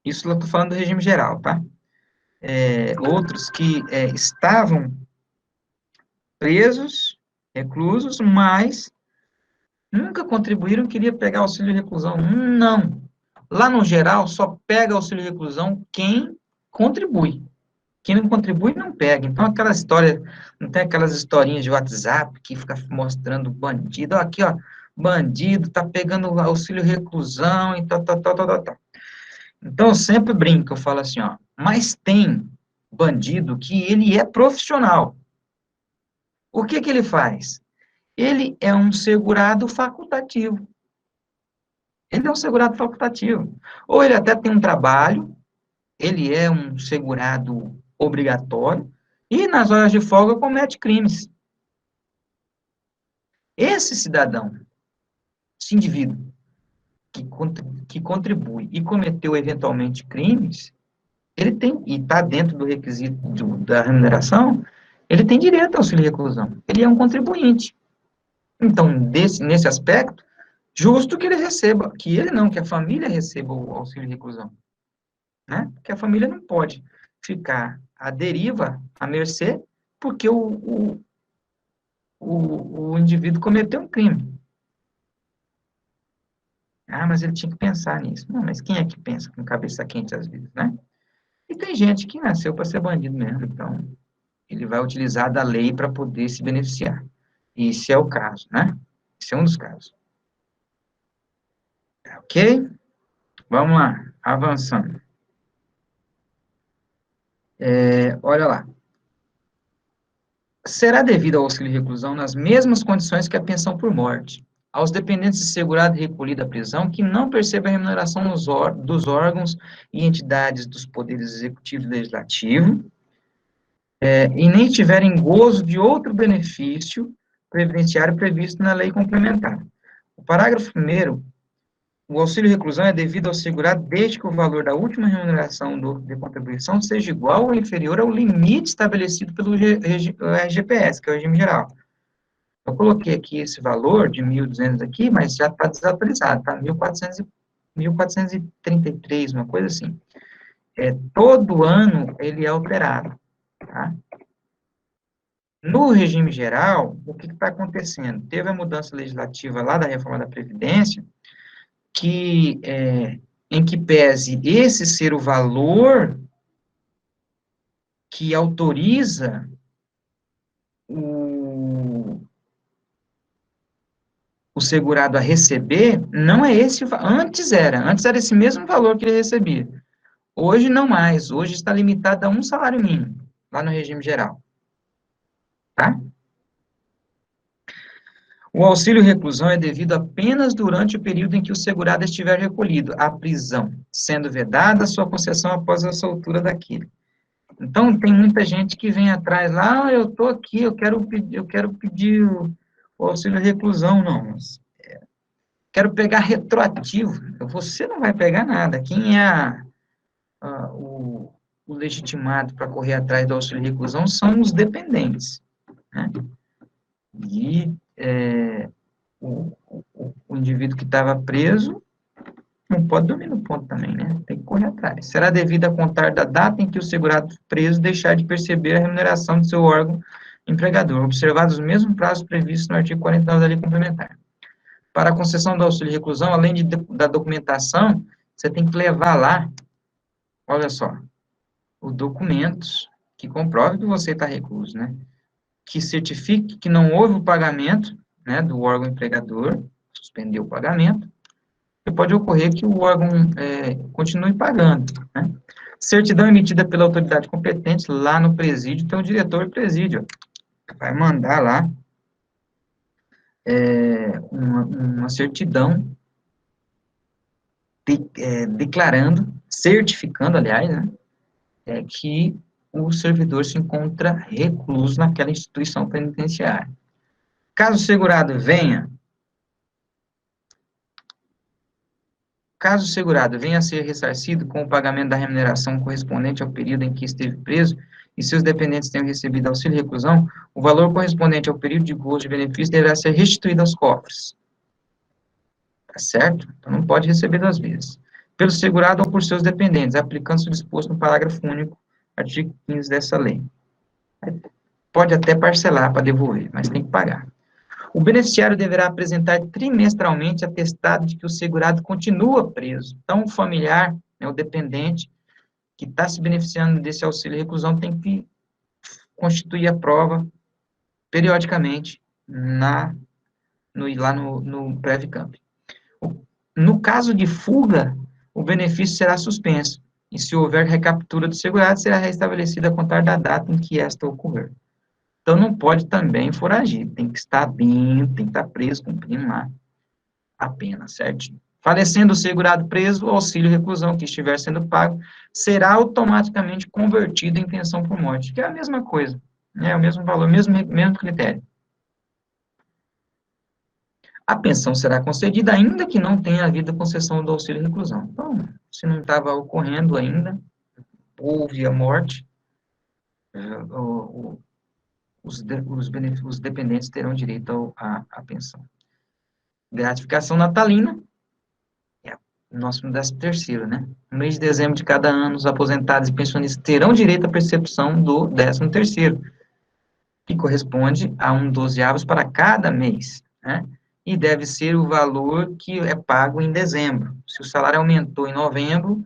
Isso eu estou falando do regime geral, tá? Outros que estavam presos, reclusos, mas nunca contribuíram, queria pegar auxílio reclusão. Não. Lá no geral, só pega auxílio reclusão quem contribui. Quem não contribui, não pega. Então, aquela história, não tem aquelas historinhas de WhatsApp que fica mostrando bandido. Ó, aqui, ó, bandido tá pegando auxílio reclusão e tal, tal, tal, tal, tal, tal. Então, eu sempre brinco, eu falo assim, ó, mas tem bandido que ele é profissional. O que que ele faz? Ele é um segurado facultativo. Ele é um segurado facultativo. Ou ele até tem um trabalho, ele é um segurado obrigatório, e nas horas de folga comete crimes. Esse cidadão, esse indivíduo que contribui e cometeu eventualmente crimes, ele tem, e está dentro do requisito da remuneração, ele tem direito ao auxílio reclusão. Ele é um contribuinte. Então, nesse aspecto, justo que ele receba, que ele não, que a família receba o auxílio reclusão, né? Que a família não pode ficar à deriva, à mercê, porque o indivíduo cometeu um crime. Ah, mas ele tinha que pensar nisso. Não, mas quem é que pensa com cabeça quente às vezes, né? E tem gente que nasceu para ser bandido mesmo, então ele vai utilizar da lei para poder se beneficiar. E esse é o caso, né? Esse é um dos casos. Ok? Vamos lá, avançando. Olha lá. Será devido ao auxílio reclusão nas mesmas condições que a pensão por morte, aos dependentes de segurado e recolhido à prisão que não percebem a remuneração dos órgãos e entidades dos poderes executivo e legislativo, e nem tiverem gozo de outro benefício previdenciário previsto na lei complementar. O parágrafo 1º, o auxílio reclusão é devido ao segurado desde que o valor da última remuneração de contribuição seja igual ou inferior ao limite estabelecido pelo RGPS, que é o regime geral. Eu coloquei aqui esse valor de 1.200 aqui, mas já está desatualizado, tá? 1.433, uma coisa assim. Todo ano ele é alterado, tá? No regime geral, o que está acontecendo? Teve a mudança legislativa lá da reforma da Previdência, que, em que pese esse ser o valor que autoriza o, o segurado a receber, não é esse, antes era esse mesmo valor que ele recebia. Hoje não mais, hoje está limitado a um salário mínimo, lá no regime geral, tá? O auxílio reclusão é devido apenas durante o período em que o segurado estiver recolhido à prisão, sendo vedada a sua concessão após a soltura daquele. Então, tem muita gente que vem atrás lá, eu estou aqui, eu quero pedir o auxílio reclusão, não, mas quero pegar retroativo. Você não vai pegar nada. Quem é o legitimado para correr atrás do auxílio reclusão são os dependentes, né? E o indivíduo que estava preso não pode dormir no ponto também, né? Tem que correr atrás. Será devido a contar da data em que o segurado preso deixar de perceber a remuneração do seu órgão empregador, observados os mesmos prazos previstos no artigo 49 da Lei Complementar. Para a concessão do auxílio reclusão, além da documentação, você tem que levar lá, olha só, os documentos que comprovam que você está recluso, né? Que certifique que não houve o pagamento, né, do órgão empregador, suspendeu o pagamento, e pode ocorrer que o órgão continue pagando, né? Certidão emitida pela autoridade competente lá no presídio, tem o diretor do presídio, vai mandar lá uma certidão declarando, certificando, aliás, né, que o servidor se encontra recluso naquela instituição penitenciária. Caso o segurado venha Caso o segurado venha a ser ressarcido com o pagamento da remuneração correspondente ao período em que esteve preso, e seus dependentes tenham recebido auxílio reclusão, o valor correspondente ao período de gozo de benefício deverá ser restituído aos cofres. Tá certo? Então, não pode receber duas vezes. Pelo segurado ou por seus dependentes, aplicando-se o disposto no parágrafo único, artigo 15 dessa lei. Pode até parcelar para devolver, mas tem que pagar. O beneficiário deverá apresentar trimestralmente atestado de que o segurado continua preso. Então, o familiar, né, o dependente, que está se beneficiando desse auxílio reclusão, tem que constituir a prova periodicamente lá no Previcamp. No caso de fuga, o benefício será suspenso, e se houver recaptura do segurado, será restabelecida a contar da data em que esta ocorrer. Então, não pode também foragir, tem que estar dentro, tem que estar preso, cumprindo lá a pena, certinho. Falecendo o segurado preso, o auxílio reclusão que estiver sendo pago será automaticamente convertido em pensão por morte, que é a mesma coisa, né, o mesmo valor, mesmo critério. A pensão será concedida ainda que não tenha havido concessão do auxílio reclusão. Então, se não estava ocorrendo ainda, houve a morte, os dependentes terão direito à pensão. Gratificação natalina, nosso 13º, né? No mês de dezembro de cada ano, os aposentados e pensionistas terão direito à percepção do 13º, que corresponde a 1/12 para cada mês, né? E deve ser o valor que é pago em dezembro. Se o salário aumentou em novembro,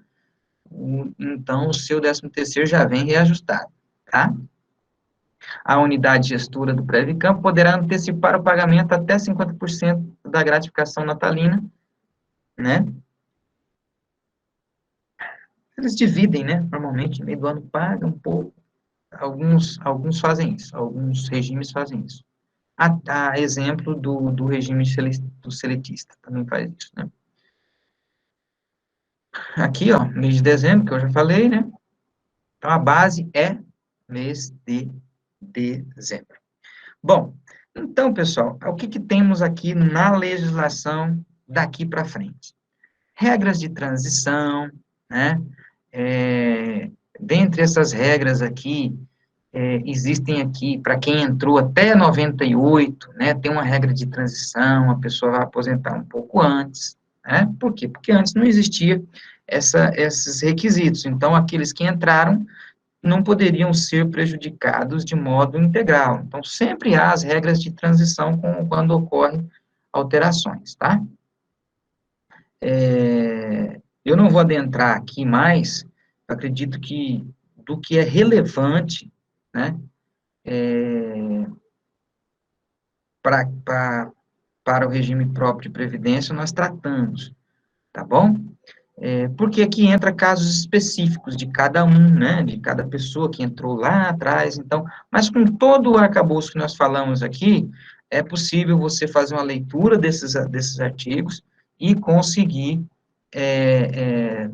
então o seu 13º já vem reajustado, tá? A unidade gestora do Previcamp poderá antecipar o pagamento até 50% da gratificação natalina, né? Eles dividem, né? Normalmente, no meio do ano paga um pouco. Alguns fazem isso, alguns regimes fazem isso. A exemplo do regime do seletista, também faz isso, né? Aqui, ó, mês de dezembro, que eu já falei, né? Então, a base é mês de dezembro. Bom, então, pessoal, o que temos aqui na legislação daqui para frente? Regras de transição, né? Dentre essas regras aqui, existem aqui, para quem entrou até 98, né, tem uma regra de transição, a pessoa vai aposentar um pouco antes, né? Por quê? Porque antes não existia esses requisitos, então aqueles que entraram não poderiam ser prejudicados de modo integral. Então, sempre há as regras de transição quando ocorrem alterações, tá? Eu não vou adentrar aqui mais, acredito que do que é relevante, né, para o regime próprio de previdência, nós tratamos, tá bom? Porque aqui entra casos específicos de cada um, né, de cada pessoa que entrou lá atrás, então, mas com todo o arcabouço que nós falamos aqui, é possível você fazer uma leitura desses artigos e conseguir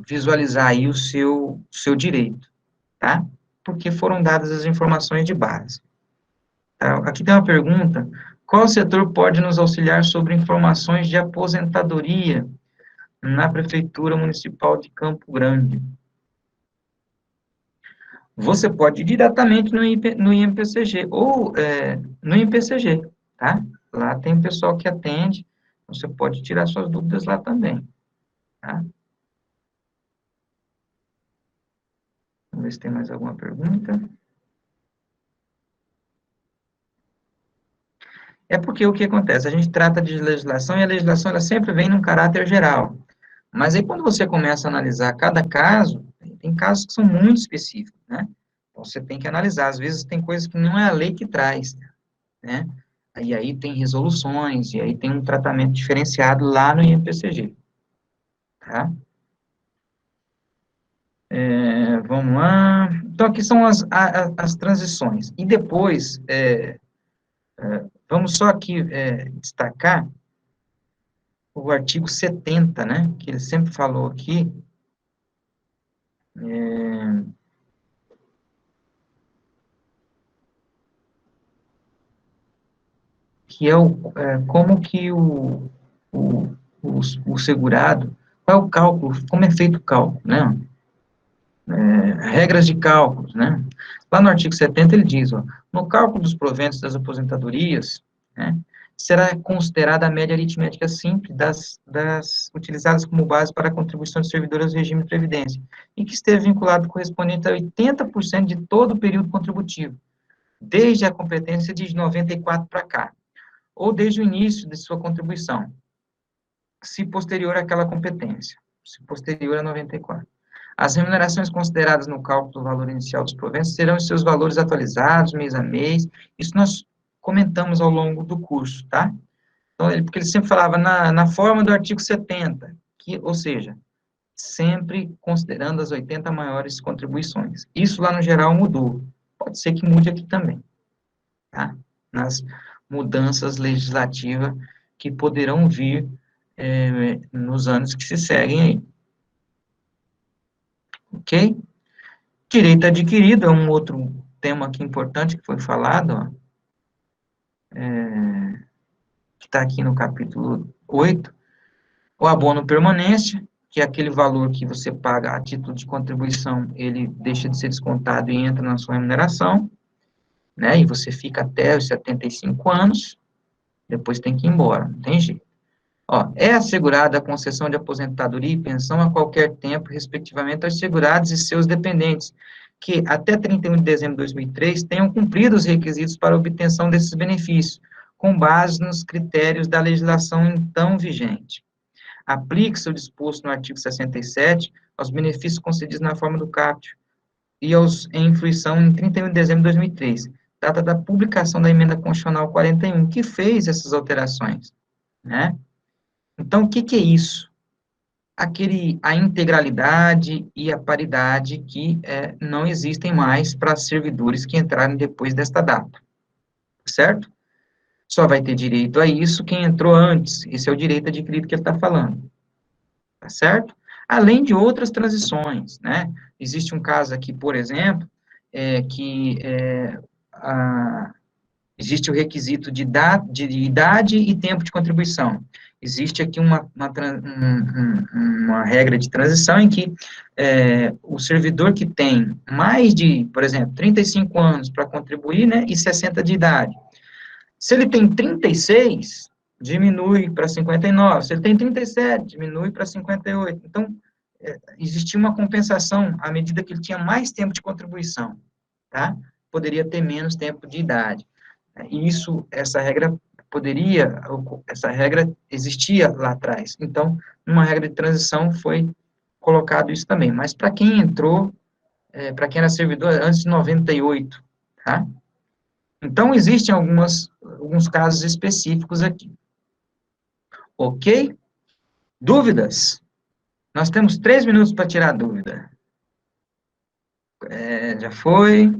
visualizar aí o seu direito, tá? Porque foram dadas as informações de base. Tá? Aqui tem uma pergunta: qual setor pode nos auxiliar sobre informações de aposentadoria na Prefeitura Municipal de Campo Grande? Você pode ir diretamente no INPCG, ou no INPCG, tá? Lá tem pessoal que atende, você pode tirar suas dúvidas lá também, tá? Vamos ver se tem mais alguma pergunta. É porque o que acontece? A gente trata de legislação e a legislação ela sempre vem num caráter geral. Mas aí quando você começa a analisar cada caso, tem casos que são muito específicos, né? Então você tem que analisar. Às vezes tem coisas que não é a lei que traz, né? E aí tem resoluções, e aí tem um tratamento diferenciado lá no INPCG, tá? Vamos lá. Então aqui são as transições. E depois, vamos só aqui destacar o artigo 70, né, que ele sempre falou aqui, que como que o, o segurado, qual é o cálculo, como é feito o cálculo, né? regras de cálculos, né? Lá no artigo 70 ele diz, ó, no cálculo dos proventos das aposentadorias, né, será considerada a média aritmética simples das utilizadas como base para a contribuição de servidores ao regime de previdência, e que esteve vinculado correspondente a 80% de todo o período contributivo, desde a competência de 94 para cá, ou desde o início de sua contribuição, se posterior àquela competência, se posterior a 94. As remunerações consideradas no cálculo do valor inicial dos proventos terão os seus valores atualizados mês a mês. Isso nós comentamos ao longo do curso, tá? Então, porque ele sempre falava na forma do artigo 70, que, ou seja, sempre considerando as 80 maiores contribuições. Isso lá no geral mudou. Pode ser que mude aqui também, tá? Nas mudanças legislativas que poderão vir nos anos que se seguem aí. Ok? Direito adquirido é um outro tema aqui importante que foi falado, ó, que está aqui no capítulo 8. O abono permanência, que é aquele valor que você paga a título de contribuição, ele deixa de ser descontado e entra na sua remuneração, né? E você fica até os 75 anos, depois tem que ir embora, não tem jeito. Ó, é assegurada a concessão de aposentadoria e pensão a qualquer tempo, respectivamente, aos segurados e seus dependentes, que até 31 de dezembro de 2003 tenham cumprido os requisitos para a obtenção desses benefícios, com base nos critérios da legislação então vigente. Aplique-se o disposto no artigo 67 aos benefícios concedidos na forma do caput e em fruição em 31 de dezembro de 2003, data da publicação da emenda constitucional 41, que fez essas alterações, né? Então, o que que é isso? A integralidade e a paridade que não existem mais para servidores que entrarem depois desta data, certo? Só vai ter direito a isso quem entrou antes, esse é o direito adquirido que ele está falando, tá certo? Além de outras transições, né? Existe um caso aqui, por exemplo, existe o requisito de idade e tempo de contribuição. Existe aqui uma regra de transição em que o servidor que tem mais de, por exemplo, 35 anos para contribuir, né, e 60 de idade. Se ele tem 36, diminui para 59. Se ele tem 37, diminui para 58. Então, existia uma compensação à medida que ele tinha mais tempo de contribuição, tá? Poderia ter menos tempo de idade. E essa regra existia lá atrás. Então, numa regra de transição foi colocado isso também. Mas para quem entrou, para quem era servidor antes de 98, tá? Então, existem alguns casos específicos aqui. Ok? Dúvidas? Nós temos 3 minutos para tirar dúvida. Já foi.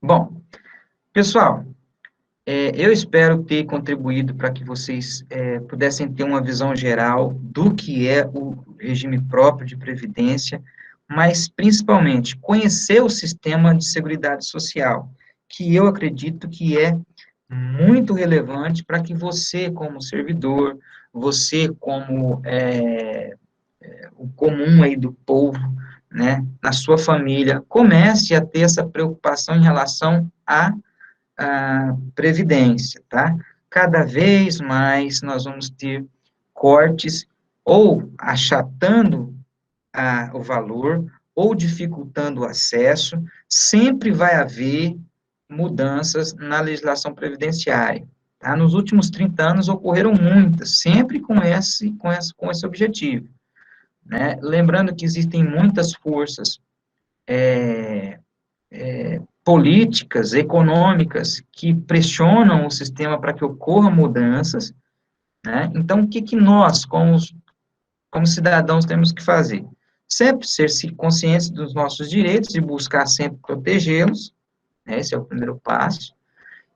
Bom, pessoal, eu espero ter contribuído para que vocês pudessem ter uma visão geral do que é o regime próprio de previdência, mas, principalmente, conhecer o sistema de seguridade social, que eu acredito que é muito relevante para que você, como servidor, você, como o comum aí do povo, né, na sua família, comece a ter essa preocupação em relação à previdência, tá? Cada vez mais nós vamos ter cortes ou achatando o valor ou dificultando o acesso, sempre vai haver mudanças na legislação previdenciária. Tá? Nos últimos 30 anos ocorreram muitas, sempre com esse objetivo. Né? Lembrando que existem muitas forças políticas, econômicas, que pressionam o sistema para que ocorram mudanças. Né? Então, o que, que nós, como cidadãos, temos que fazer? Sempre ser conscientes dos nossos direitos e buscar sempre protegê-los, né? Esse é o primeiro passo.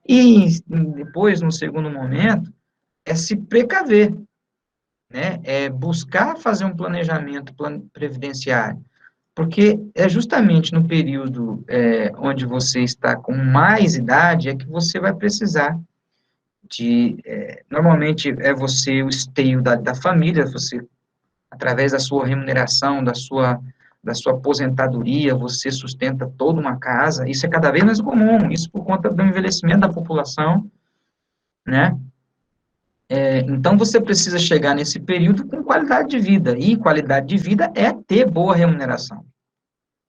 E depois, no segundo momento, é se precaver, né? É buscar fazer um planejamento previdenciário, porque é justamente no período onde você está com mais idade é que você vai precisar normalmente é você o esteio da família, você através da sua remuneração, da sua aposentadoria, você sustenta toda uma casa, isso é cada vez mais comum, isso por conta do envelhecimento da população, né? Então, você precisa chegar nesse período com qualidade de vida, e qualidade de vida é ter boa remuneração,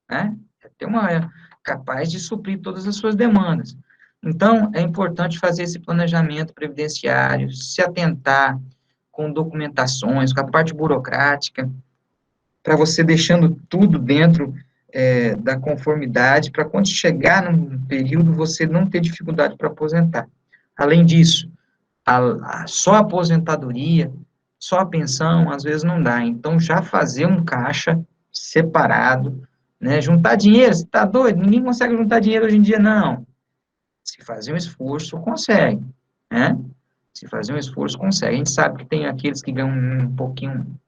né? É ter uma capaz de suprir todas as suas demandas. Então, é importante fazer esse planejamento previdenciário, se atentar com documentações, com a parte burocrática, para você deixando tudo dentro da conformidade, para quando chegar num período você não ter dificuldade para aposentar. Além disso, só a aposentadoria, só a pensão, às vezes não dá. Então, já fazer um caixa separado, né? Juntar dinheiro, você está doido? Ninguém consegue juntar dinheiro hoje em dia, não. Se fazer um esforço, consegue, né? Se fazer um esforço, consegue. A gente sabe que tem aqueles que ganham um pouquinho,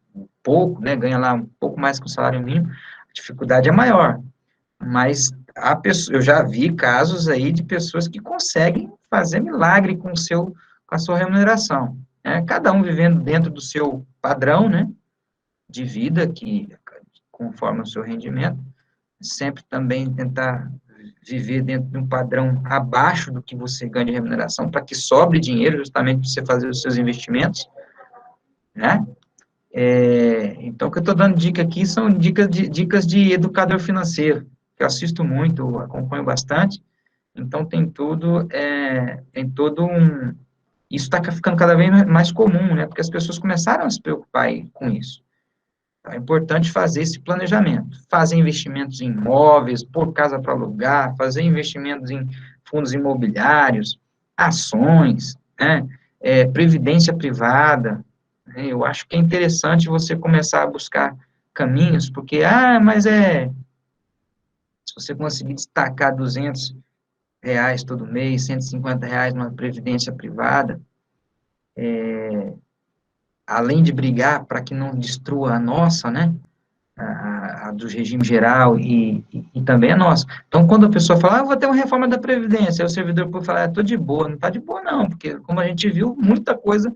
pouco, né? Ganha lá um pouco mais que o salário mínimo, a dificuldade é maior. Mas eu já vi casos aí de pessoas que conseguem fazer milagre com a sua remuneração, né? Cada um vivendo dentro do seu padrão, né, de vida, que conforme o seu rendimento, sempre também tentar viver dentro de um padrão abaixo do que você ganha de remuneração, para que sobre dinheiro justamente para você fazer os seus investimentos, né? Então, o que eu estou dando dica aqui são dicas de educador financeiro, que eu assisto muito, eu acompanho bastante, então tem todo um... Isso está ficando cada vez mais comum, né? Porque as pessoas começaram a se preocupar aí com isso. Então, é importante fazer esse planejamento, fazer investimentos em imóveis, pôr casa para alugar, fazer investimentos em fundos imobiliários, ações, né? Previdência privada, né? Eu acho que é interessante você começar a buscar caminhos, porque, mas se você conseguir destacar R$ 200 todo mês, R$ 150 numa previdência privada, além de brigar para que não destrua a nossa, né, a do regime geral e também a nossa. Então, quando a pessoa fala, vou ter uma reforma da Previdência, aí o servidor público fala, estou de boa, não está de boa não, porque como a gente viu, muita coisa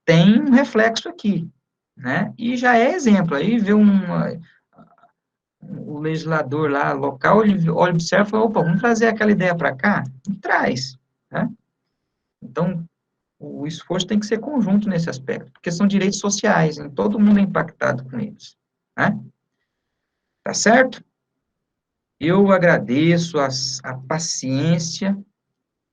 tem um reflexo aqui, né, e já é exemplo, aí vê o legislador lá, local, ele olha, observa e fala, opa, vamos trazer aquela ideia para cá? E traz, né? Então, o esforço tem que ser conjunto nesse aspecto, porque são direitos sociais, e todo mundo é impactado com eles, né? Tá certo? Eu agradeço a paciência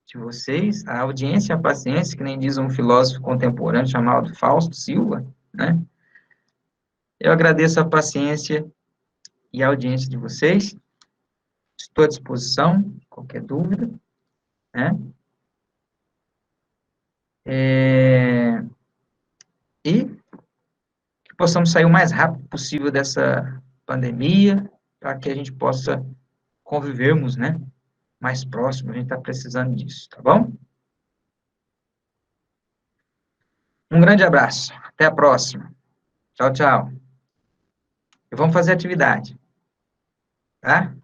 de vocês, a audiência e a paciência, que nem diz um filósofo contemporâneo chamado Fausto Silva, né? Eu agradeço a paciência e a audiência de vocês, estou à disposição, qualquer dúvida, né? E que possamos sair o mais rápido possível dessa pandemia, para que a gente possa convivermos, né, mais próximo, a gente está precisando disso, tá bom? Um grande abraço, até a próxima. Tchau, tchau. E vamos fazer atividade, tá?